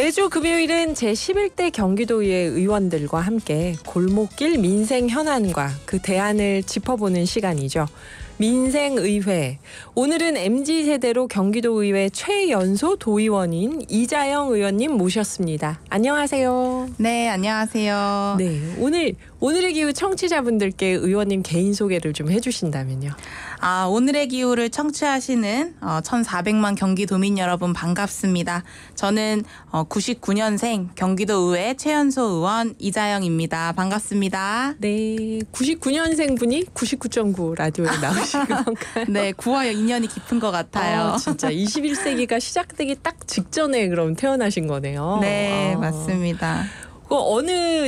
매주 금요일은 제11대 경기도의회 의원들과 함께 골목길 민생 현안과 그 대안을 짚어보는 시간이죠. 민생의회. 오늘은 MZ세대로 경기도의회 최연소 도의원인 이자영 의원님 모셨습니다. 안녕하세요. 네, 안녕하세요. 네, 오늘의 기후 청취자분들께 의원님 개인 소개를 좀 해주신다면요. 오늘의 기후를 청취하시는 1,400만 경기도민 여러분 반갑습니다. 저는 99년생 경기도의회 최연소 의원 이자영입니다. 반갑습니다. 네, 99년생 분이 99.9 라디오에 나오신 건가요? 네, 9와 인연이 깊은 것 같아요. 진짜 21세기가 시작되기 딱 직전에 그럼 태어나신 거네요. 네, 맞습니다.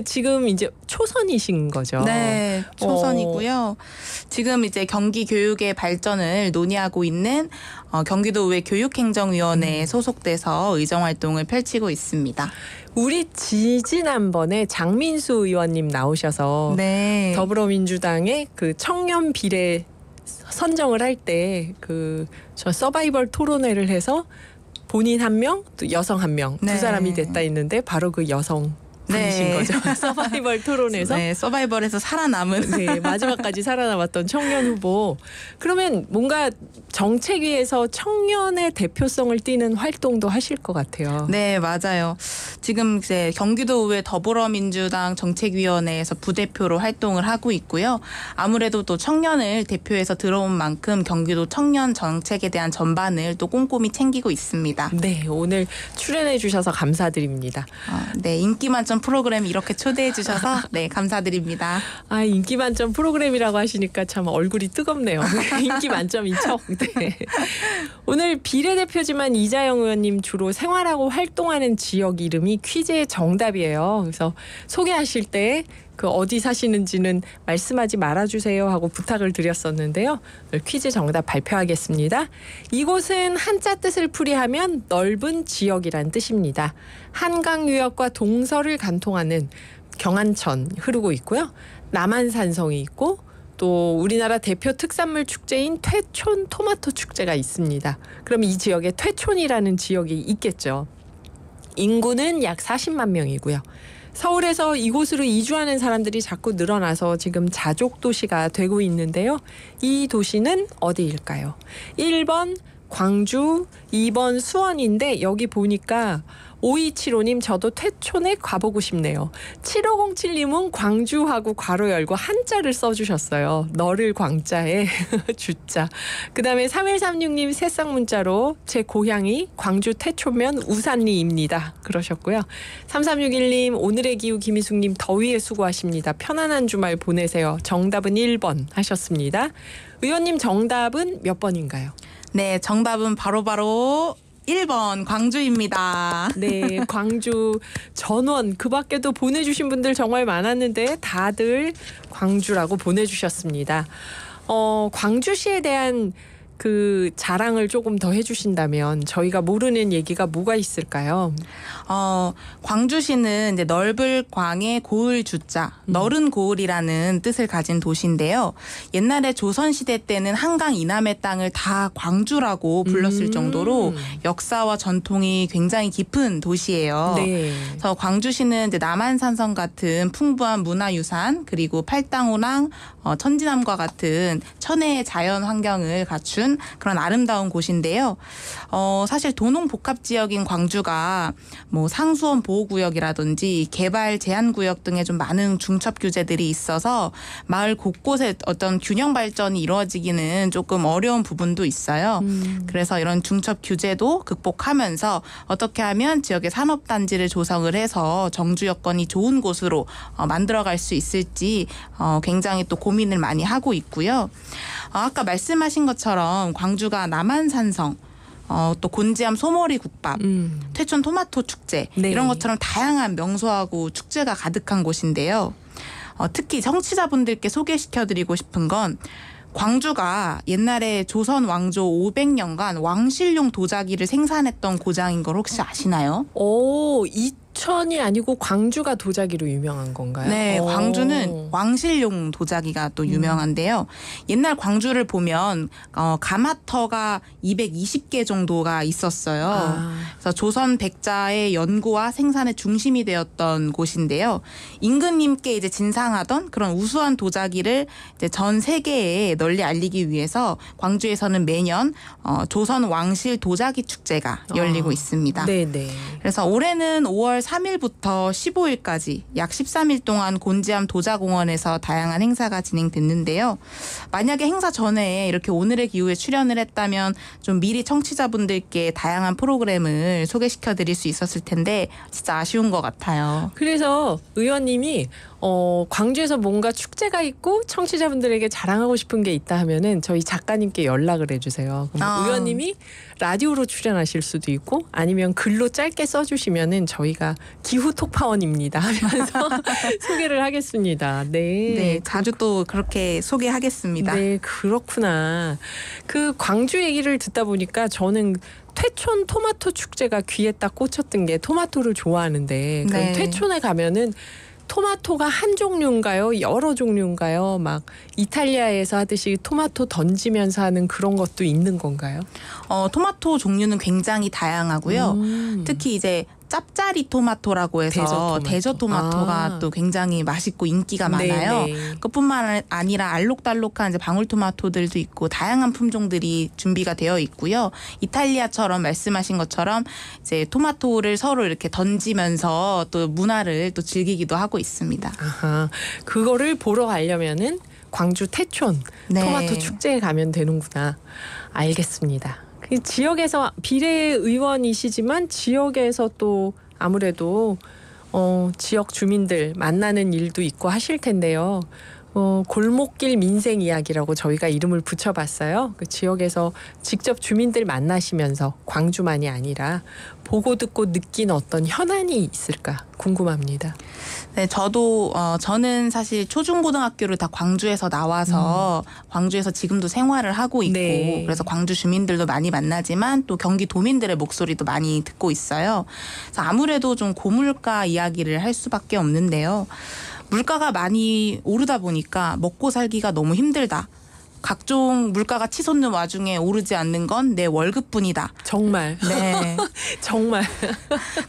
지금 이제 초선이신 거죠? 네, 초선이고요. 지금 이제 경기 교육의 발전을 논의하고 있는 경기도의회 교육행정위원회에 소속돼서 의정활동을 펼치고 있습니다. 우리 지지난번에 장민수 의원님 나오셔서 네. 더불어민주당의 그 청년 비례 선정을 할 때 저 서바이벌 토론회를 해서 본인 한 명, 또 여성 한 명, 두 사람이 됐다 했는데 바로 그 여성 분이신 거죠. 서바이벌 토론에서. 네, 서바이벌에서 살아남은. 네, 마지막까지 살아남았던 청년 후보. 그러면 뭔가 정책위에서 청년의 대표성을 띠는 활동도 하실 것 같아요. 네, 맞아요. 지금 이제 경기도의회 더불어민주당 정책위원회에서 부대표로 활동을 하고 있고요. 아무래도 또 청년을 대표해서 들어온 만큼 경기도 청년 정책에 대한 전반을 또 꼼꼼히 챙기고 있습니다. 네, 오늘 출연해 주셔서 감사드립니다. 네, 인기 만점 프로그램 이렇게 초대해 주셔서 네, 감사드립니다. 인기 만점 프로그램이라고 하시니까 참 얼굴이 뜨겁네요. 인기 만점인 척. 네. 오늘 비례대표지만 이자영 의원님 주로 생활하고 활동하는 지역 이름이 퀴즈의 정답이에요. 그래서 소개하실 때 어디 사시는지는 말씀하지 말아주세요 하고 부탁을 드렸었는데요. 오늘 퀴즈 정답 발표하겠습니다. 이곳은 한자 뜻을 풀이하면 넓은 지역이란 뜻입니다. 한강 유역과 동서를 관통하는 경안천 흐르고 있고요. 남한산성이 있고 또 우리나라 대표 특산물 축제인 퇴촌 토마토 축제가 있습니다. 그럼 이 지역에 퇴촌이라는 지역이 있겠죠. 인구는 약 40만 명이고요. 서울에서 이곳으로 이주하는 사람들이 자꾸 늘어나서 지금 자족 도시가 되고 있는데요. 이 도시는 어디일까요? 1번 광주, 2번 수원인데 여기 보니까 5275님 저도 퇴촌에 가보고 싶네요. 7507님은 광주하고 괄호 열고 한자를 써주셨어요. 너를 광자에 주자. 그다음에 3136님 새싹 문자로 제 고향이 광주 퇴촌면 우산리입니다. 그러셨고요. 3361님 오늘의 기후 김희숙님 더위에 수고하십니다. 편안한 주말 보내세요. 정답은 1번 하셨습니다. 의원님 정답은 몇 번인가요? 네, 정답은 바로 1번 광주입니다. 네, 광주 전원 그 밖에도 보내주신 분들 정말 많았는데 다들 광주라고 보내주셨습니다. 광주시에 대한 그 자랑을 조금 더 해주신다면 저희가 모르는 얘기가 뭐가 있을까요? 광주시는 이제 넓을 광에 고을 주자, 너른 고을이라는 뜻을 가진 도시인데요. 옛날에 조선시대 때는 한강 이남의 땅을 다 광주라고 불렀을 정도로 역사와 전통이 굉장히 깊은 도시예요. 네. 그래서 광주시는 이제 남한산성 같은 풍부한 문화유산 그리고 팔당호랑 천지남과 같은 천혜의 자연 환경을 갖춘 그런 아름다운 곳인데요. 사실 도농복합지역인 광주가 뭐 상수원 보호구역이라든지 개발 제한구역 등의 좀 많은 중첩 규제들이 있어서 마을 곳곳에 어떤 균형 발전이 이루어지기는 조금 어려운 부분도 있어요. 그래서 이런 중첩 규제도 극복하면서 어떻게 하면 지역의 산업단지를 조성을 해서 정주 여건이 좋은 곳으로 만들어갈 수 있을지 굉장히 또 고민을 많이 하고 있고요. 아까 말씀하신 것처럼 광주가 남한산성 또 곤지암 소머리 국밥, 퇴촌 토마토 축제 네. 이런 것처럼 다양한 명소하고 축제가 가득한 곳인데요. 특히 청취자분들께 소개시켜드리고 싶은 건 광주가 옛날에 조선 왕조 500년간 왕실용 도자기를 생산했던 고장인 걸 혹시 아시나요? 부천이 아니고 광주가 도자기로 유명한 건가요? 네, 광주는 왕실용 도자기가 또 유명한데요. 옛날 광주를 보면 가마터가 220개 정도가 있었어요. 그래서 조선 백자의 연구와 생산의 중심이 되었던 곳인데요. 임금님께 이제 진상하던 그런 우수한 도자기를 이제 전 세계에 널리 알리기 위해서 광주에서는 매년 조선 왕실 도자기 축제가 열리고 있습니다. 네네. 그래서 올해는 5월 3일부터 15일까지 약 13일 동안 곤지암 도자공원에서 다양한 행사가 진행됐는데요. 만약에 행사 전에 이렇게 오늘의 기후에 출연을 했다면 좀 미리 청취자분들께 다양한 프로그램을 소개시켜드릴 수 있었을 텐데 진짜 아쉬운 것 같아요. 그래서 의원님이 광주에서 뭔가 축제가 있고 청취자분들에게 자랑하고 싶은 게 있다 하면은 저희 작가님께 연락을 해주세요. 그럼 의원님이 라디오로 출연하실 수도 있고 아니면 글로 짧게 써주시면은 저희가 기후 톡파원입니다 하면서 소개를 하겠습니다. 네. 네, 자주 또 그렇게 소개하겠습니다. 네, 그렇구나. 그 광주 얘기를 듣다 보니까 저는 퇴촌 토마토 축제가 귀에 딱 꽂혔던 게 토마토를 좋아하는데 네. 퇴촌에 가면은 토마토가 한 종류인가요? 여러 종류인가요? 막 이탈리아에서 하듯이 토마토 던지면서 하는 그런 것도 있는 건가요? 토마토 종류는 굉장히 다양하고요. 특히 이제 짭짜리 토마토라고 해서 대저 토마토가 또 굉장히 맛있고 인기가 많아요. 네네. 그뿐만 아니라 알록달록한 이제 방울토마토들도 있고 다양한 품종들이 준비가 되어 있고요. 이탈리아처럼 말씀하신 것처럼 이제 토마토를 서로 이렇게 던지면서 또 문화를 또 즐기기도 하고 있습니다. 아하, 그거를 보러 가려면은 광주 태촌 네. 토마토 축제에 가면 되는구나. 알겠습니다. 그 지역에서 비례의원이시지만 지역에서 또 아무래도 지역 주민들 만나는 일도 있고 하실 텐데요. 골목길 민생 이야기라고 저희가 이름을 붙여봤어요. 그 지역에서 직접 주민들 만나시면서 광주만이 아니라 보고 듣고 느낀 어떤 현안이 있을까 궁금합니다. 네, 저는 사실 초중고등학교를 다 광주에서 나와서 광주에서 지금도 생활을 하고 있고 네. 그래서 광주 주민들도 많이 만나지만 또 경기도민들의 목소리도 많이 듣고 있어요. 그래서 아무래도 좀 고물가 이야기를 할 수밖에 없는데요. 물가가 많이 오르다 보니까 먹고 살기가 너무 힘들다. 각종 물가가 치솟는 와중에 오르지 않는 건 내 월급뿐이다. 정말. 네. 정말.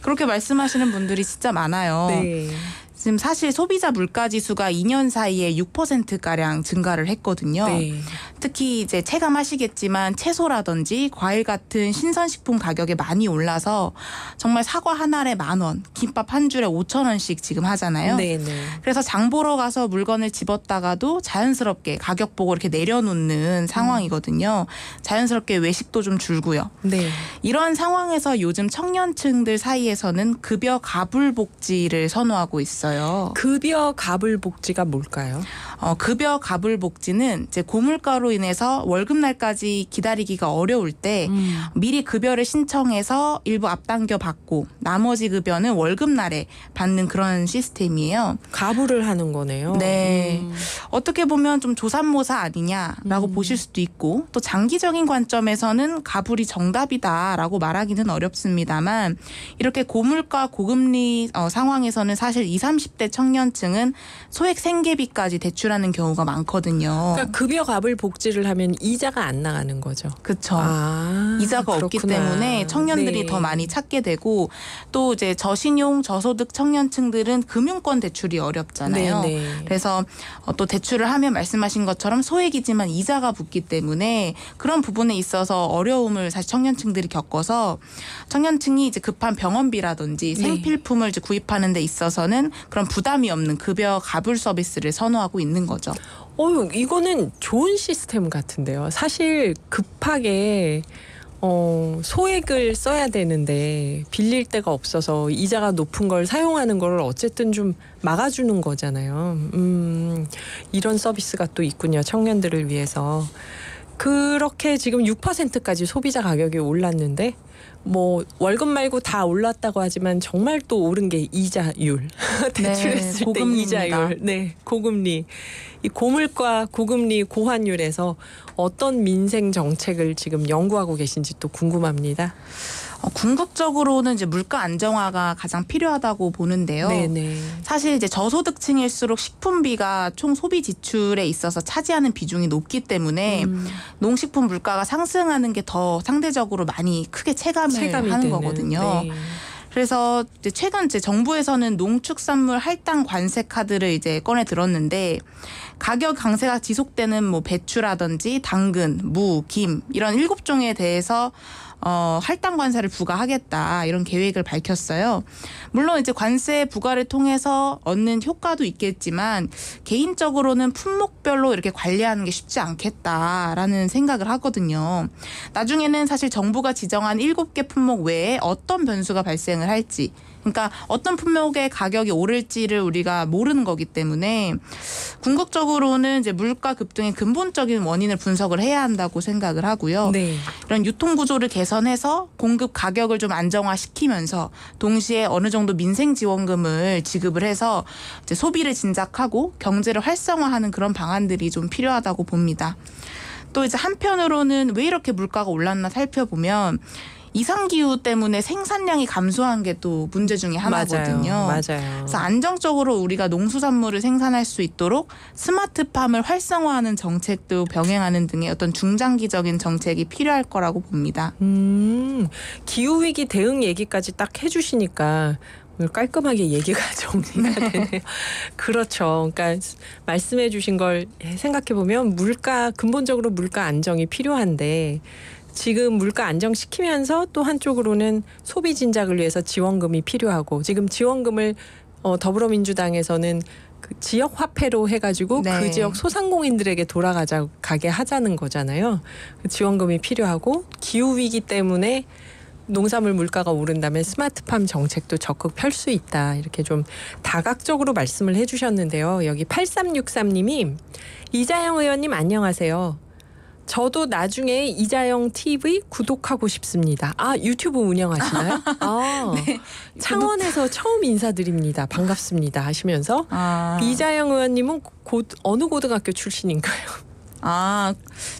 그렇게 말씀하시는 분들이 진짜 많아요. 네. 지금 사실 소비자 물가지수가 2년 사이에 6%가량 증가를 했거든요. 네. 특히 이제 체감하시겠지만 채소라든지 과일 같은 신선식품 가격이 많이 올라서 정말 사과 한 알에 10,000원, 김밥 한 줄에 5,000원씩 지금 하잖아요. 네, 네. 그래서 장 보러 가서 물건을 집었다가도 자연스럽게 가격 보고 이렇게 내려놓는 상황이거든요. 자연스럽게 외식도 좀 줄고요. 네. 이런 상황에서 요즘 청년층들 사이에서는 급여 가불복지를 선호하고 있어요. 급여 가불복지가 뭘까요? 급여 가불복지는 이제 고물가로 인해서 월급날까지 기다리기가 어려울 때 미리 급여를 신청해서 일부 앞당겨 받고 나머지 급여는 월급날에 받는 그런 시스템이에요. 가불을 하는 거네요. 네. 어떻게 보면 좀 조삼모사 아니냐라고 보실 수도 있고 또 장기적인 관점에서는 가불이 정답이다라고 말하기는 어렵습니다만 이렇게 고물가 고금리 상황에서는 사실 20, 30대 청년층은 소액 생계비까지 대출하는 경우가 많거든요. 그러니까 급여 가불복지를 하면 이자가 안 나가는 거죠. 그렇죠. 아, 이자가 없기 그렇구나. 때문에 청년들이 네. 더 많이 찾게 되고 또 이제 저신용 저소득 청년층들은 금융권 대출이 어렵잖아요. 네, 네. 그래서 또 대출을 하면 말씀하신 것처럼 소액이지만 이자가 붙기 때문에 그런 부분에 있어서 어려움을 사실 청년층들이 겪어서 청년층이 이제 급한 병원비라든지 생필품을 이제 구입하는 데 있어서는 그런 부담이 없는 급여 가불 서비스를 선호하고 있는 거죠. 이거는 좋은 시스템 같은데요. 사실 급하게 소액을 써야 되는데 빌릴 데가 없어서 이자가 높은 걸 사용하는 걸 어쨌든 좀 막아주는 거잖아요. 이런 서비스가 또 있군요. 청년들을 위해서. 그렇게 지금 6%까지 소비자 가격이 올랐는데 뭐 월급 말고 다 올랐다고 하지만 정말 또 오른 게 이자율. 대출했을 때 고금리입니다. 이자율. 네, 고금리. 이 고물가, 고금리, 고환율에서 어떤 민생 정책을 지금 연구하고 계신지 또 궁금합니다. 궁극적으로는 이제 물가 안정화가 가장 필요하다고 보는데요. 네네. 사실 이제 저소득층일수록 식품비가 총 소비 지출에 있어서 차지하는 비중이 높기 때문에 농식품 물가가 상승하는 게 더 상대적으로 많이 크게 체감이 하는 되는. 거거든요. 네. 그래서 이제 최근 정부에서는 농축산물 할당 관세 카드를 이제 꺼내 들었는데 가격 강세가 지속되는 뭐 배추라든지 당근, 무, 김 이런 7종에 대해서 할당 관세를 부과하겠다 이런 계획을 밝혔어요. 물론 이제 관세 부과를 통해서 얻는 효과도 있겠지만 개인적으로는 품목별로 이렇게 관리하는 게 쉽지 않겠다라는 생각을 하거든요. 나중에는 사실 정부가 지정한 7개 품목 외에 어떤 변수가 발생을 할지, 그러니까 어떤 품목의 가격이 오를지를 우리가 모르는 거기 때문에 궁극적으로는 이제 물가 급등의 근본적인 원인을 분석을 해야 한다고 생각을 하고요. 네. 이런 유통 구조를 개선해서 공급 가격을 좀 안정화시키면서 동시에 어느 정도 민생 지원금을 지급을 해서 이제 소비를 진작하고 경제를 활성화하는 그런 방안들이 좀 필요하다고 봅니다. 또 이제 한편으로는 왜 이렇게 물가가 올랐나 살펴보면 이상기후 때문에 생산량이 감소한 게 또 문제 중에 하나거든요. 맞아요. 그래서 안정적으로 우리가 농수산물을 생산할 수 있도록 스마트팜을 활성화하는 정책도 병행하는 등의 어떤 중장기적인 정책이 필요할 거라고 봅니다. 기후위기 대응 얘기까지 딱 해주시니까 오늘 깔끔하게 얘기가 정리가 되네요. 그렇죠. 그러니까 말씀해 주신 걸 생각해 보면 근본적으로 물가 안정이 필요한데 지금 물가 안정시키면서 또 한쪽으로는 소비 진작을 위해서 지원금이 필요하고 지금 지원금을 더불어민주당에서는 그 지역 화폐로 해가지고 네. 그 지역 소상공인들에게 가게 하자는 거잖아요. 그 지원금이 필요하고 기후 위기 때문에 농산물 물가가 오른다면 스마트팜 정책도 적극 펼 수 있다. 이렇게 좀 다각적으로 말씀을 해주셨는데요. 여기 8363님이 이자영 의원님 안녕하세요. 저도 나중에 이자영 TV 구독하고 싶습니다. 유튜브 운영하시나요? 네. 창원에서 처음 인사드립니다. 반갑습니다 하시면서 이자영 의원님은 어느 고등학교 출신인가요?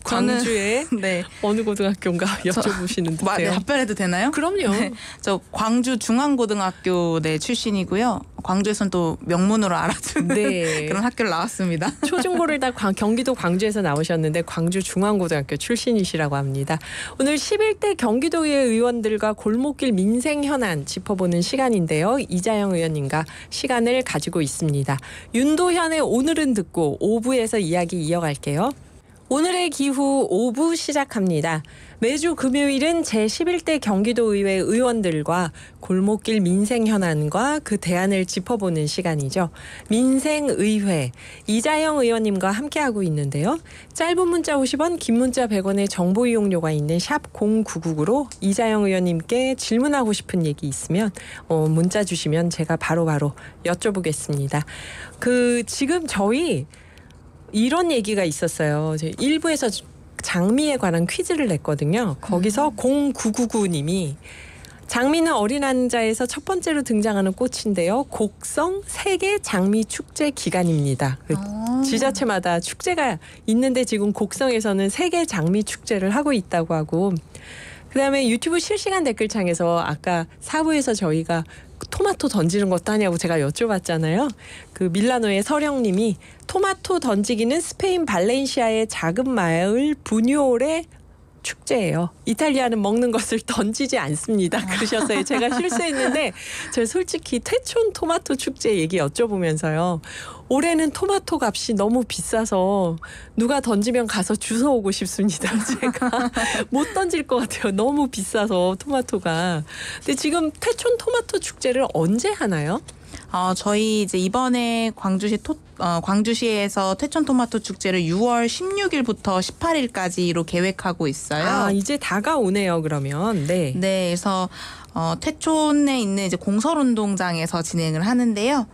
광주에 네. 어느 고등학교인가 여쭤보시는 듯해요. 답변해도 되나요? 그럼요. 네. 저 광주 중앙고등학교 출신이고요. 광주에서는 또 명문으로 알아주는 그런 학교를 나왔습니다. 초중고를 다 경기도 광주에서 나오셨는데 광주 중앙고등학교 출신이시라고 합니다. 오늘 11대 경기도의회 의원들과 골목길 민생 현안 짚어보는 시간인데요. 이자영 의원님과 시간을 가지고 있습니다. 윤도현의 오늘은 듣고 5부에서 이야기 이어갈게요. 오늘의 기후 5부 시작합니다. 매주 금요일은 제11대 경기도의회 의원들과 골목길 민생 현안과 그 대안을 짚어보는 시간이죠. 민생의회 이자영 의원님과 함께하고 있는데요. 짧은 문자 50원, 긴 문자 100원의 정보 이용료가 있는 샵 0999로 이자영 의원님께 질문하고 싶은 얘기 있으면 문자 주시면 제가 바로바로 여쭤보겠습니다. 지금 저희 이런 얘기가 있었어요. 1부에서 장미에 관한 퀴즈를 냈거든요. 거기서 0999님이 장미는 어린 한자에서 첫 번째로 등장하는 꽃인데요. 곡성 세계 장미 축제 기간입니다. 지자체마다 축제가 있는데 지금 곡성에서는 세계 장미 축제를 하고 있다고 하고 그다음에 유튜브 실시간 댓글창에서 아까 4부에서 저희가 토마토 던지는 것도 하냐고 제가 여쭤봤잖아요. 그 밀라노의 서령님이 토마토 던지기는 스페인 발렌시아의 작은 마을 부뉴올의 축제예요. 이탈리아는 먹는 것을 던지지 않습니다. 그러셨어요. 제가 실수했는데 제가 솔직히 태촌 토마토 축제 얘기 여쭤보면서요. 올해는 토마토 값이 너무 비싸서 누가 던지면 가서 주워오고 싶습니다. 제가 못 던질 것 같아요. 너무 비싸서 토마토가. 근데 지금 태촌 토마토 축제를 언제 하나요? 저희 이제 이번에 광주시에서 태촌 토마토 축제를 6월 16일부터 18일까지로 계획하고 있어요. 이제 다가오네요. 그러면 네. 그래서 태촌에 있는 이제 공설운동장에서 진행을 하는데요.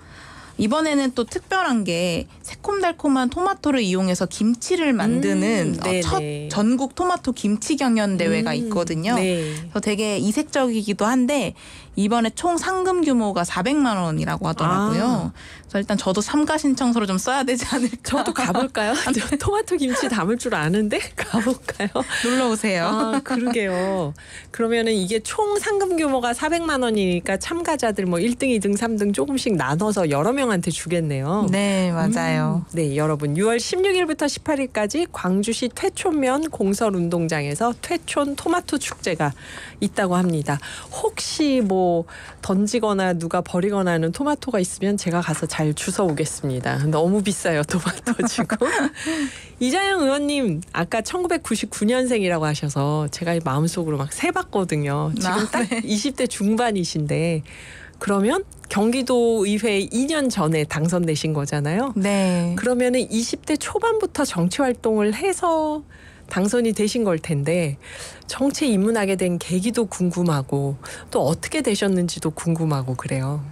이번에는 또 특별한 게 새콤달콤한 토마토를 이용해서 김치를 만드는 첫 전국 토마토 김치 경연 대회가 있거든요. 그래서 되게 이색적이기도 한데 이번에 총 상금 규모가 400만 원이라고 하더라고요. 그래서 일단 저도 참가 신청서를 좀 써야 되지 않을까. 저도 가볼까요? 저 토마토 김치 담을 줄 아는데 가볼까요? 놀러 오세요. 아, 그러게요. 그러면은 이게 총 상금 규모가 400만 원이니까 참가자들 뭐 1등, 2등, 3등 조금씩 나눠서 여러 명한테 주겠네요. 네, 맞아요. 네, 여러분 6월 16일부터 18일까지 광주시 퇴촌면 공설운동장에서 퇴촌 토마토 축제가 있다고 합니다. 혹시 뭐 던지거나 누가 버리거나 하는 토마토가 있으면 제가 가서 잘 주워 오겠습니다. 너무 비싸요, 토마토 지금. 이자영 의원님 아까 1999년생이라고 하셔서 제가 마음속으로 막 세봤거든요. 지금 딱 네. 20대 중반이신데 그러면 경기도 의회 2년 전에 당선되신 거잖아요. 네. 그러면은 20대 초반부터 정치 활동을 해서 당선이 되신 걸 텐데 정치에 입문하게 된 계기도 궁금하고 또 어떻게 되셨는지도 궁금하고 그래요.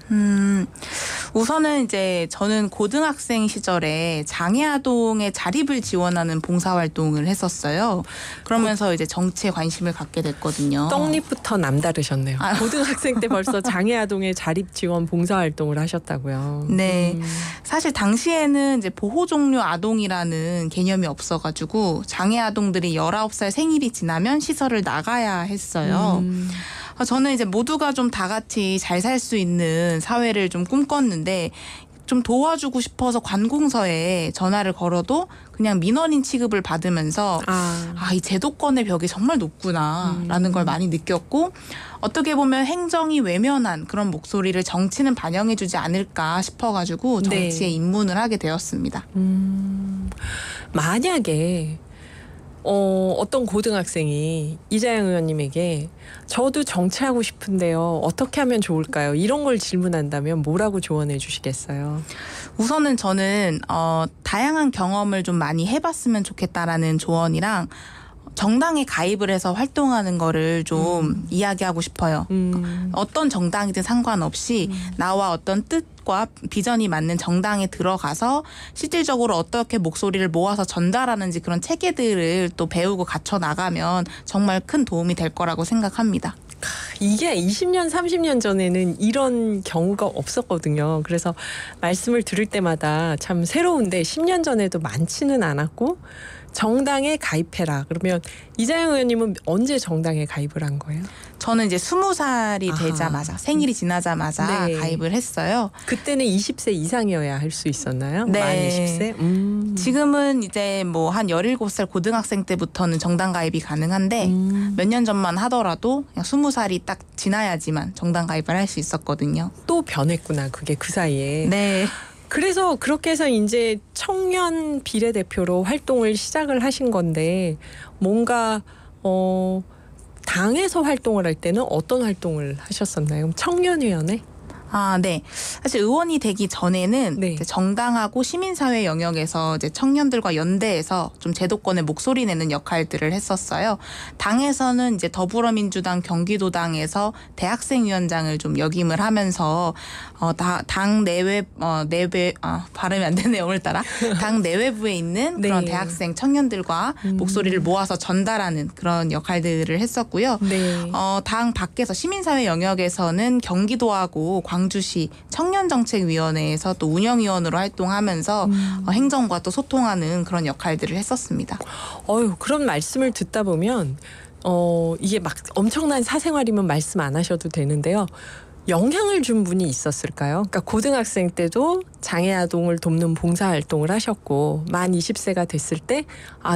우선은 이제 저는 고등학생 시절에 장애아동의 자립을 지원하는 봉사활동을 했었어요. 그러면서 이제 정치에 관심을 갖게 됐거든요. 떡잎부터 남다르셨네요. 고등학생 때 벌써 장애아동의 자립 지원 봉사활동을 하셨다고요. 네. 사실 당시에는 이제 보호 종료 아동이라는 개념이 없어가지고 장애 아동들이 19살 생일이 지나면 시설을 나가야 했어요. 저는 이제 모두가 좀 다 같이 잘 살 수 있는 사회를 좀 꿈꿨는데 좀 도와주고 싶어서 관공서에 전화를 걸어도 그냥 민원인 취급을 받으면서 이 제도권의 벽이 정말 높구나라는 걸 많이 느꼈고 어떻게 보면 행정이 외면한 그런 목소리를 정치는 반영해주지 않을까 싶어가지고 정치에 입문을 하게 되었습니다. 만약에 어떤 고등학생이 이자영 의원님에게 저도 정치하고 싶은데요. 어떻게 하면 좋을까요? 이런 걸 질문한다면 뭐라고 조언해 주시겠어요? 우선은 저는 다양한 경험을 좀 많이 해봤으면 좋겠다라는 조언이랑 정당에 가입을 해서 활동하는 거를 좀 이야기하고 싶어요. 어떤 정당이든 상관없이 나와 어떤 뜻과 비전이 맞는 정당에 들어가서 실질적으로 어떻게 목소리를 모아서 전달하는지 그런 체계들을 또 배우고 갖춰 나가면 정말 큰 도움이 될 거라고 생각합니다. 이게 20년, 30년 전에는 이런 경우가 없었거든요. 그래서 말씀을 들을 때마다 참 새로운데 10년 전에도 많지는 않았고 정당에 가입해라. 그러면 이자영 의원님은 언제 정당에 가입을 한 거예요? 저는 이제 20살이 되자마자 생일이 지나자마자 가입을 했어요. 그때는 20세 이상이어야 할 수 있었나요? 네. 만 20세? 지금은 이제 뭐 한 17살 고등학생 때부터는 정당 가입이 가능한데 몇 년 전만 하더라도 그냥 20살이 딱 지나야지만 정당 가입을 할 수 있었거든요. 또 변했구나. 그게 그 사이에. 네. 그래서 그렇게 해서 이제 청년 비례대표로 활동을 시작을 하신 건데 뭔가 당에서 활동을 할 때는 어떤 활동을 하셨었나요? 청년위원회? 네. 사실 의원이 되기 전에는 이제 정당하고 시민사회 영역에서 이제 청년들과 연대해서 좀 제도권에 목소리 내는 역할들을 했었어요. 당에서는 이제 더불어민주당 경기도당에서 대학생위원장을 좀 역임을 하면서 당 내외 발음이 안 되네요 오늘따라 당 내외부에 있는 그런 대학생 청년들과 목소리를 모아서 전달하는 그런 역할들을 했었고요. 당 밖에서 시민사회 영역에서는 경기도하고 광주시 청년정책위원회에서 또 운영위원으로 활동하면서 행정과 또 소통하는 그런 역할들을 했었습니다. 그런 말씀을 듣다 보면 이게 막 엄청난 사생활이면 말씀 안 하셔도 되는데요. 영향을 준 분이 있었을까요? 그러니까 고등학생 때도 장애아동을 돕는 봉사활동을 하셨고 만 20세가 됐을 때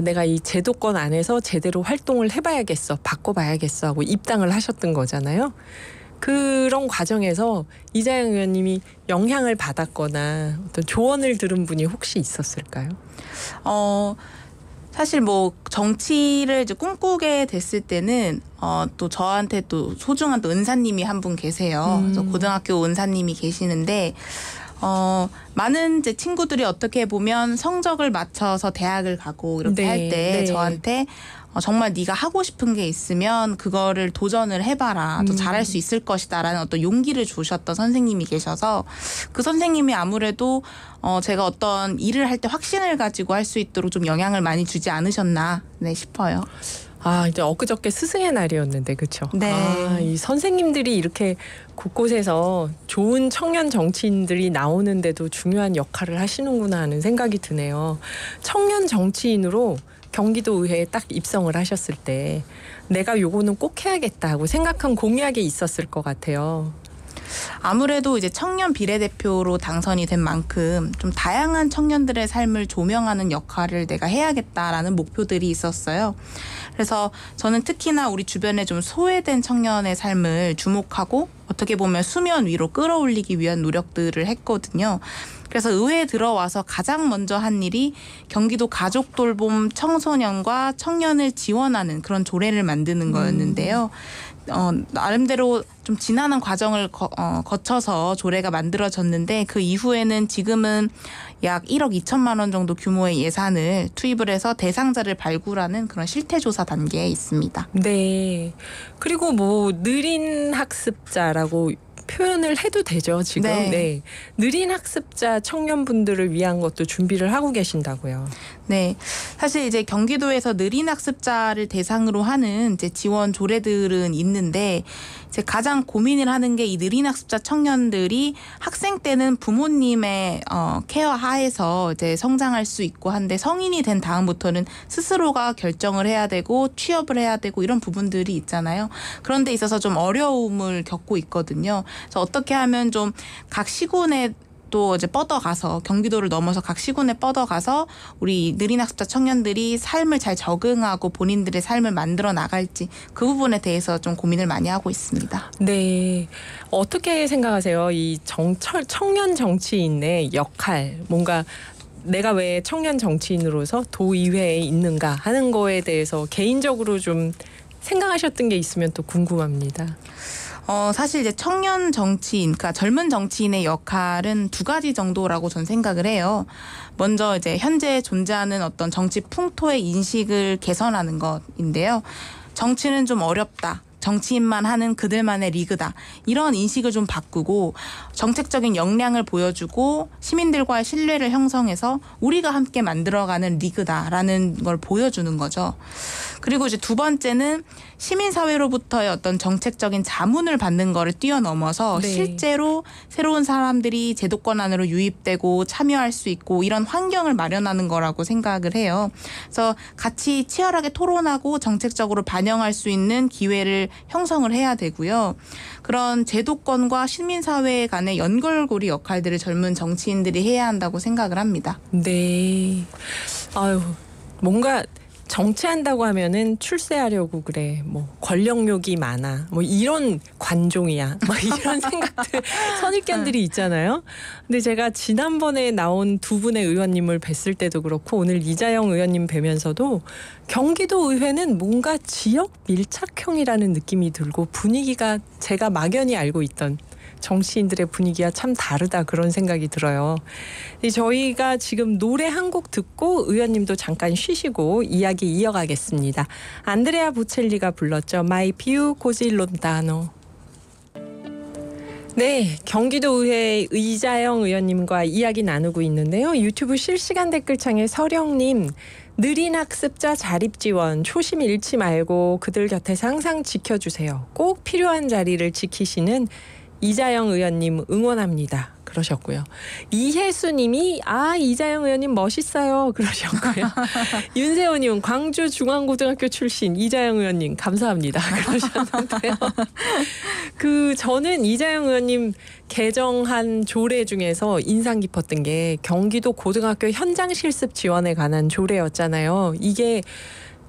내가 이 제도권 안에서 제대로 활동을 해봐야겠어, 바꿔봐야겠어 하고 입당을 하셨던 거잖아요. 그런 과정에서 이자영 의원님이 영향을 받았거나 어떤 조언을 들은 분이 혹시 있었을까요? 사실 뭐 정치를 이제 꿈꾸게 됐을 때는 또 저한테 또 소중한 또 은사님이 한 분 계세요. 그래서 고등학교 은사님이 계시는데 많은 이제 친구들이 어떻게 보면 성적을 맞춰서 대학을 가고 이렇게 할 때 저한테 정말 네가 하고 싶은 게 있으면 그거를 도전을 해봐라. 또 잘할 수 있을 것이다라는 어떤 용기를 주셨던 선생님이 계셔서 그 선생님이 아무래도 제가 어떤 일을 할 때 확신을 가지고 할 수 있도록 좀 영향을 많이 주지 않으셨나 싶어요. 아, 이제 엊그저께 스승의 날이었는데, 그렇죠? 네. 아, 이 선생님들이 이렇게 곳곳에서 좋은 청년 정치인들이 나오는데도 중요한 역할을 하시는구나 하는 생각이 드네요. 청년 정치인으로 경기도 의회에 딱 입성을 하셨을 때 내가 요거는 꼭 해야겠다 하고 생각한 공약이 있었을 것 같아요. 아무래도 이제 청년 비례대표로 당선이 된 만큼 좀 다양한 청년들의 삶을 조명하는 역할을 내가 해야겠다라는 목표들이 있었어요. 그래서 저는 특히나 우리 주변에 좀 소외된 청년의 삶을 주목하고 어떻게 보면 수면 위로 끌어올리기 위한 노력들을 했거든요. 그래서 의회에 들어와서 가장 먼저 한 일이 경기도 가족돌봄 청소년과 청년을 지원하는 그런 조례를 만드는 거였는데요. 나름대로 좀 지난한 과정을 거쳐서 조례가 만들어졌는데 그 이후에는 지금은 약 1억 2천만 원 정도 규모의 예산을 투입을 해서 대상자를 발굴하는 그런 실태조사 단계에 있습니다. 네. 그리고 뭐 느린 학습자라고 표현을 해도 되죠, 지금. 네. 네. 느린 학습자 청년분들을 위한 것도 준비를 하고 계신다고요. 네. 사실 이제 경기도에서 느린 학습자를 대상으로 하는 이제 지원 조례들은 있는데 이제 가장 고민을 하는 게 이 느린 학습자 청년들이 학생 때는 부모님의 케어 하에서 이제 성장할 수 있고 한데 성인이 된 다음부터는 스스로가 결정을 해야 되고 취업을 해야 되고 이런 부분들이 있잖아요. 그런 데 있어서 좀 어려움을 겪고 있거든요. 그래서 어떻게 하면 좀 각 시군에 또 이제 뻗어가서 경기도를 넘어서 각 시군에 뻗어가서 우리 느린 학습자 청년들이 삶을 잘 적응하고 본인들의 삶을 만들어 나갈지 그 부분에 대해서 좀 고민을 많이 하고 있습니다. 네. 어떻게 생각하세요? 이 청년 정치인의 역할, 뭔가 내가 왜 청년 정치인으로서 도의회에 있는가 하는 거에 대해서 개인적으로 좀 생각하셨던 게 있으면 또 궁금합니다. 사실 이제 청년 정치인, 그러니까 젊은 정치인의 역할은 두 가지 정도라고 전 생각을 해요. 먼저 이제 현재 존재하는 어떤 정치 풍토의 인식을 개선하는 것인데요. 정치는 좀 어렵다. 정치인만 하는 그들만의 리그다. 이런 인식을 좀 바꾸고 정책적인 역량을 보여주고 시민들과의 신뢰를 형성해서 우리가 함께 만들어가는 리그다라는 걸 보여주는 거죠. 그리고 이제 두 번째는 시민사회로부터의 어떤 정책적인 자문을 받는 거를 뛰어넘어서 네. 실제로 새로운 사람들이 제도권 안으로 유입되고 참여할 수 있고 이런 환경을 마련하는 거라고 생각을 해요. 그래서 같이 치열하게 토론하고 정책적으로 반영할 수 있는 기회를 형성을 해야 되고요. 그런 제도권과 시민사회 간의 연결고리 역할들을 젊은 정치인들이 해야 한다고 생각을 합니다. 네. 아유, 뭔가 정치한다고 하면은 출세하려고 그래. 뭐 권력욕이 많아. 뭐 이런 관종이야. 뭐 이런 생각들, 선입견들이 있잖아요. 근데 제가 지난번에 나온 두 분의 의원님을 뵀을 때도 그렇고 오늘 이자영 의원님 뵈면서도 경기도 의회는 뭔가 지역 밀착형이라는 느낌이 들고 분위기가 제가 막연히 알고 있던 정치인들의 분위기와 참 다르다 그런 생각이 들어요. 저희가 지금 노래 한 곡 듣고 의원님도 잠깐 쉬시고 이야기 이어가겠습니다. 안드레아 보첼리가 불렀죠. 마이 피우 코지 론다노. 네, 경기도의회 이자영 의원님과 이야기 나누고 있는데요. 유튜브 실시간 댓글창에 서령님, 느린 학습자 자립지원 초심 잃지 말고 그들 곁에서 항상 지켜주세요. 꼭 필요한 자리를 지키시는 이자영 의원님 응원합니다. 그러셨고요. 이혜수님이 이자영 의원님 멋있어요. 그러셨고요. 윤세호님 광주 중앙고등학교 출신 이자영 의원님 감사합니다. 그러셨는데요. 저는 이자영 의원님 개정한 조례 중에서 인상 깊었던 게 경기도 고등학교 현장 실습 지원에 관한 조례였잖아요. 이게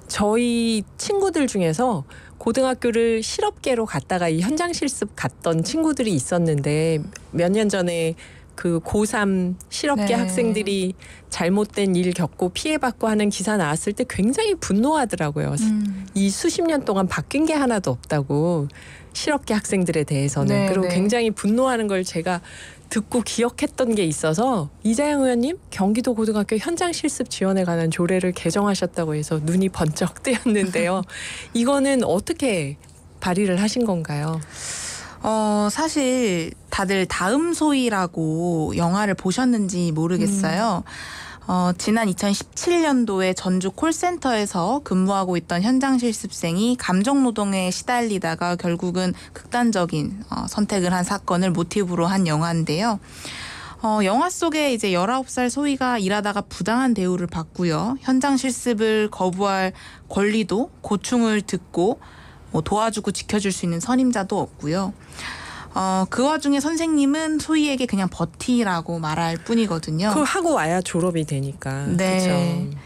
저희 친구들 중에서 고등학교를 실업계로 갔다가 이 현장 실습 갔던 친구들이 있었는데 몇 년 전에 그 고3 실업계 학생들이 잘못된 일 겪고 피해받고 하는 기사 나왔을 때 굉장히 분노하더라고요. 이 수십 년 동안 바뀐 게 하나도 없다고 실업계 학생들에 대해서는. 그리고 굉장히 분노하는 걸 제가 듣고 기억했던 게 있어서 이자영 의원님 경기도 고등학교 현장 실습 지원에 관한 조례를 개정하셨다고 해서 눈이 번쩍 뜨였는데요. 이거는 어떻게 발의를 하신 건가요? 사실 다들 다음 소희라고 영화를 보셨는지 모르겠어요. 지난 2017년도에 전주 콜센터에서 근무하고 있던 현장 실습생이 감정 노동에 시달리다가 결국은 극단적인 선택을 한 사건을 모티브로 한 영화인데요. 영화 속에 이제 19살 소희가 일하다가 부당한 대우를 받고요. 현장 실습을 거부할 권리도 고충을 듣고 도와주고 지켜줄 수 있는 선임자도 없고요. 그 와중에 선생님은 소희에게 그냥 버티라고 말할 뿐이거든요. 그걸 하고 와야 졸업이 되니까. 네. 그쵸?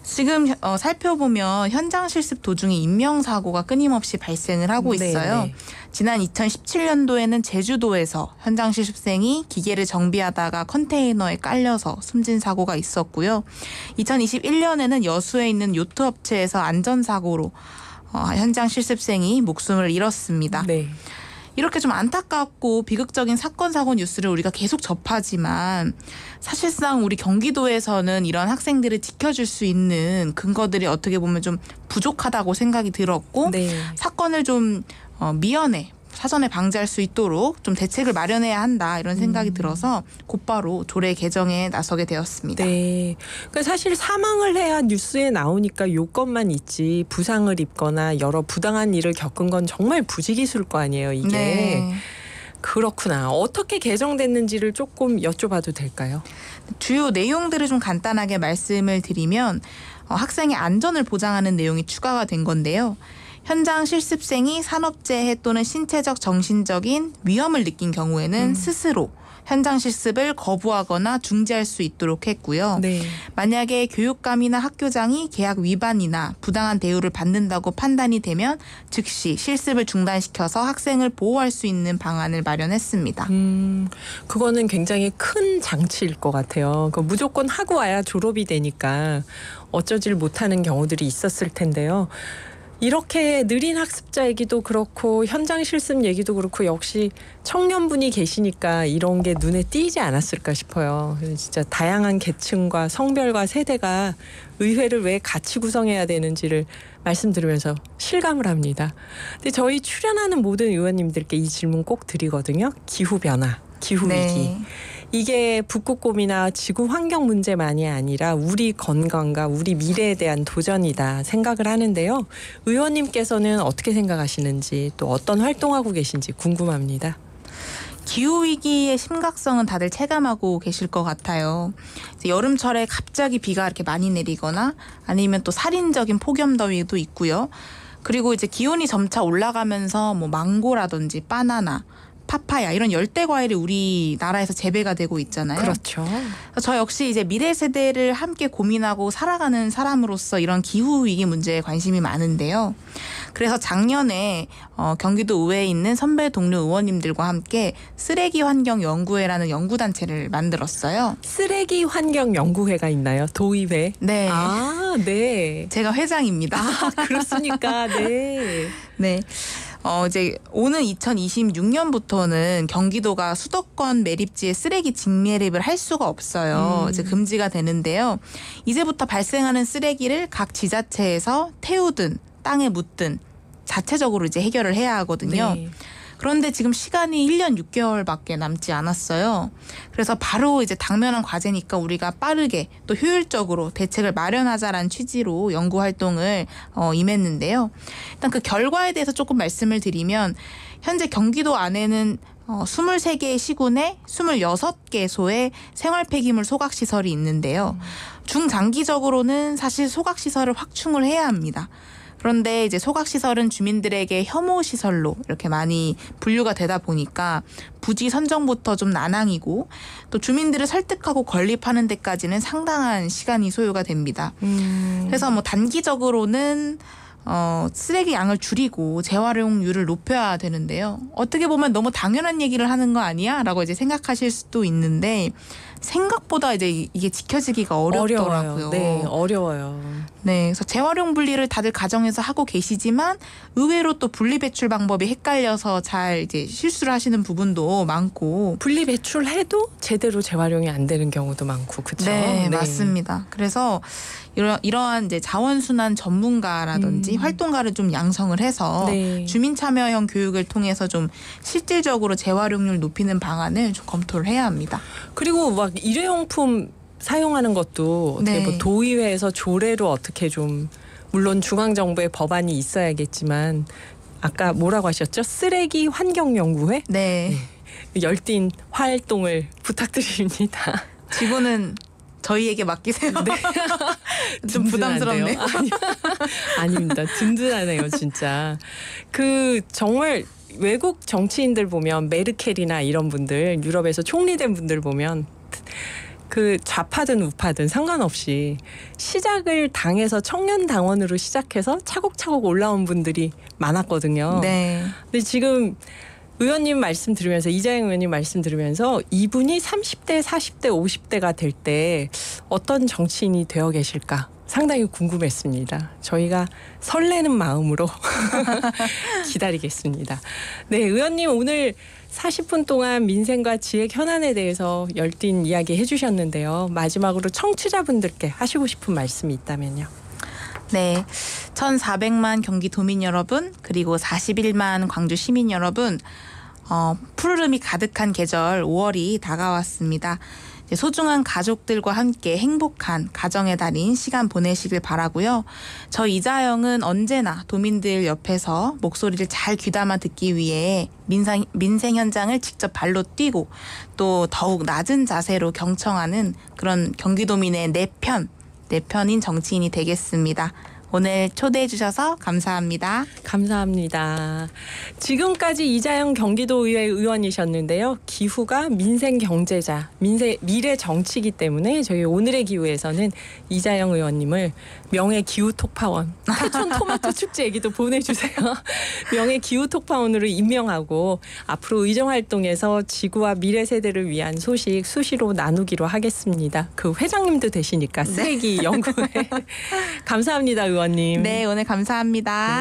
지금 살펴보면 현장 실습 도중에 인명사고가 끊임없이 발생을 하고 있어요. 네. 지난 2017년도에는 제주도에서 현장 실습생이 기계를 정비하다가 컨테이너에 깔려서 숨진 사고가 있었고요. 2021년에는 여수에 있는 요트 업체에서 안전사고로 현장 실습생이 목숨을 잃었습니다. 네. 이렇게 좀 안타깝고 비극적인 사건 사고 뉴스를 우리가 계속 접하지만 사실상 우리 경기도에서는 이런 학생들을 지켜줄 수 있는 근거들이 어떻게 보면 좀 부족하다고 생각이 들었고 네. 사건을 좀 미연에 사전에 방지할 수 있도록 좀 대책을 마련해야 한다 이런 생각이 들어서 곧바로 조례 개정에 나서게 되었습니다. 네. 그러니까 사실 사망을 해야 뉴스에 나오니까 요건만 있지 부상을 입거나 여러 부당한 일을 겪은 건 정말 부지기수일 거 아니에요, 이게. 네. 그렇구나. 어떻게 개정됐는지를 조금 여쭤봐도 될까요? 주요 내용들을 좀 간단하게 말씀을 드리면 학생의 안전을 보장하는 내용이 추가가 된 건데요. 현장 실습생이 산업재해 또는 신체적, 정신적인 위험을 느낀 경우에는 스스로 현장 실습을 거부하거나 중지할 수 있도록 했고요. 네. 만약에 교육감이나 학교장이 계약 위반이나 부당한 대우를 받는다고 판단이 되면 즉시 실습을 중단시켜서 학생을 보호할 수 있는 방안을 마련했습니다. 그거는 굉장히 큰 장치일 것 같아요. 무조건 하고 와야 졸업이 되니까 어쩌질 못하는 경우들이 있었을 텐데요. 이렇게 느린 학습자 얘기도 그렇고 현장 실습 얘기도 그렇고 역시 청년분이 계시니까 이런 게 눈에 띄지 않았을까 싶어요. 진짜 다양한 계층과 성별과 세대가 의회를 왜 같이 구성해야 되는지를 말씀드리면서 실감을 합니다. 근데 저희 출연하는 모든 의원님들께 이 질문 꼭 드리거든요. 기후변화, 기후위기. 네. 이게 북극곰이나 지구 환경 문제만이 아니라 우리 건강과 우리 미래에 대한 도전이다 생각을 하는데요. 의원님께서는 어떻게 생각하시는지 또 어떤 활동하고 계신지 궁금합니다. 기후위기의 심각성은 다들 체감하고 계실 것 같아요. 이제 여름철에 갑자기 비가 이렇게 많이 내리거나 아니면 또 살인적인 폭염더위도 있고요. 그리고 이제 기온이 점차 올라가면서 뭐 망고라든지 바나나, 파파야 이런 열대 과일이 우리나라에서 재배가 되고 있잖아요. 그렇죠. 저 역시 이제 미래 세대를 함께 고민하고 살아가는 사람으로서 이런 기후 위기 문제에 관심이 많은데요. 그래서 작년에 경기도 의회에 있는 선배 동료 의원님들과 함께 쓰레기 환경 연구회라는 연구단체를 만들었어요. 쓰레기 환경 연구회가 있나요? 도의회? 네. 아, 네. 제가 회장입니다. 아, 그렇습니까? 네. 네. 이제 오는 2026년부터는 경기도가 수도권 매립지에 쓰레기 직매립을 할 수가 없어요. 이제 금지가 되는데요. 이제부터 발생하는 쓰레기를 각 지자체에서 태우든 땅에 묻든 자체적으로 이제 해결을 해야 하거든요. 네. 그런데 지금 시간이 1년 6개월밖에 남지 않았어요. 그래서 바로 이제 당면한 과제니까 우리가 빠르게 또 효율적으로 대책을 마련하자라는 취지로 연구 활동을 임했는데요. 일단 그 결과에 대해서 조금 말씀을 드리면 현재 경기도 안에는 23개의 시군에 26개소의 생활 폐기물 소각 시설이 있는데요. 중장기적으로는 사실 소각 시설을 확충을 해야 합니다. 그런데 이제 소각시설은 주민들에게 혐오시설로 이렇게 많이 분류가 되다 보니까 부지 선정부터 좀 난항이고 또 주민들을 설득하고 건립하는 데까지는 상당한 시간이 소요가 됩니다. 그래서 뭐 단기적으로는 쓰레기 양을 줄이고 재활용률을 높여야 되는데요. 어떻게 보면 너무 당연한 얘기를 하는 거 아니야? 라고 이제 생각하실 수도 있는데 생각보다 이제 이게 지켜지기가 어렵더라고요. 네, 어려워요. 네, 그래서 재활용 분리를 다들 가정에서 하고 계시지만 의외로 또 분리 배출 방법이 헷갈려서 잘 이제 실수를 하시는 부분도 많고 분리 배출해도 제대로 재활용이 안 되는 경우도 많고, 그렇죠? 네, 맞습니다. 그래서 이러한 이제 자원순환 전문가라든지 활동가를 좀 양성을 해서 네. 주민 참여형 교육을 통해서 좀 실질적으로 재활용률 높이는 방안을 좀 검토를 해야 합니다. 그리고 막 일회용품 사용하는 것도 어떻게 네. 뭐 도의회에서 조례로 어떻게 좀 물론 중앙정부의 법안이 있어야겠지만 아까 뭐라고 하셨죠? 쓰레기 환경연구회? 네. 열띤 활동을 부탁드립니다. 지구는 저희에게 맡기세요. 네. 좀 부담스럽네요. 아닙니다. 든든하네요, 진짜. 그 정말 외국 정치인들 보면 메르켈이나 이런 분들, 유럽에서 총리된 분들 보면 그 좌파든 우파든 상관없이 시작을 당에서 청년 당원으로 시작해서 차곡차곡 올라온 분들이 많았거든요. 네. 근데 지금 의원님 말씀 들으면서 이자영 의원님 말씀 들으면서 이분이 30대, 40대, 50대가 될 때 어떤 정치인이 되어 계실까 상당히 궁금했습니다. 저희가 설레는 마음으로 기다리겠습니다. 네, 의원님 오늘 40분 동안 민생과 지역 현안에 대해서 열띤 이야기 해주셨는데요. 마지막으로 청취자분들께 하시고 싶은 말씀이 있다면요. 네. 1,400만 경기도민 여러분, 그리고 41만 광주 시민 여러분, 푸르름이 가득한 계절 5월이 다가왔습니다. 소중한 가족들과 함께 행복한 가정의 달인 시간 보내시길 바라고요. 저 이자영은 언제나 도민들 옆에서 목소리를 잘 귀담아 듣기 위해 민생 현장을 직접 발로 뛰고 또 더욱 낮은 자세로 경청하는 그런 경기도민의 내 편인 정치인이 되겠습니다. 오늘 초대해 주셔서 감사합니다. 감사합니다. 지금까지 이자영 경기도의회 의원이셨는데요. 기후가 민생 경제자, 미래 정치이기 때문에 저희 오늘의 기후에서는 이자영 의원님을 명예 기후 톡파원, 태촌 토마토 축제 얘기도 보내주세요. 명예 기후 톡파원으로 임명하고 앞으로 의정 활동에서 지구와 미래 세대를 위한 소식 수시로 나누기로 하겠습니다. 그 회장님도 되시니까 쓰레기 연구회 감사합니다, 의원님. 네, 오늘 감사합니다. 네.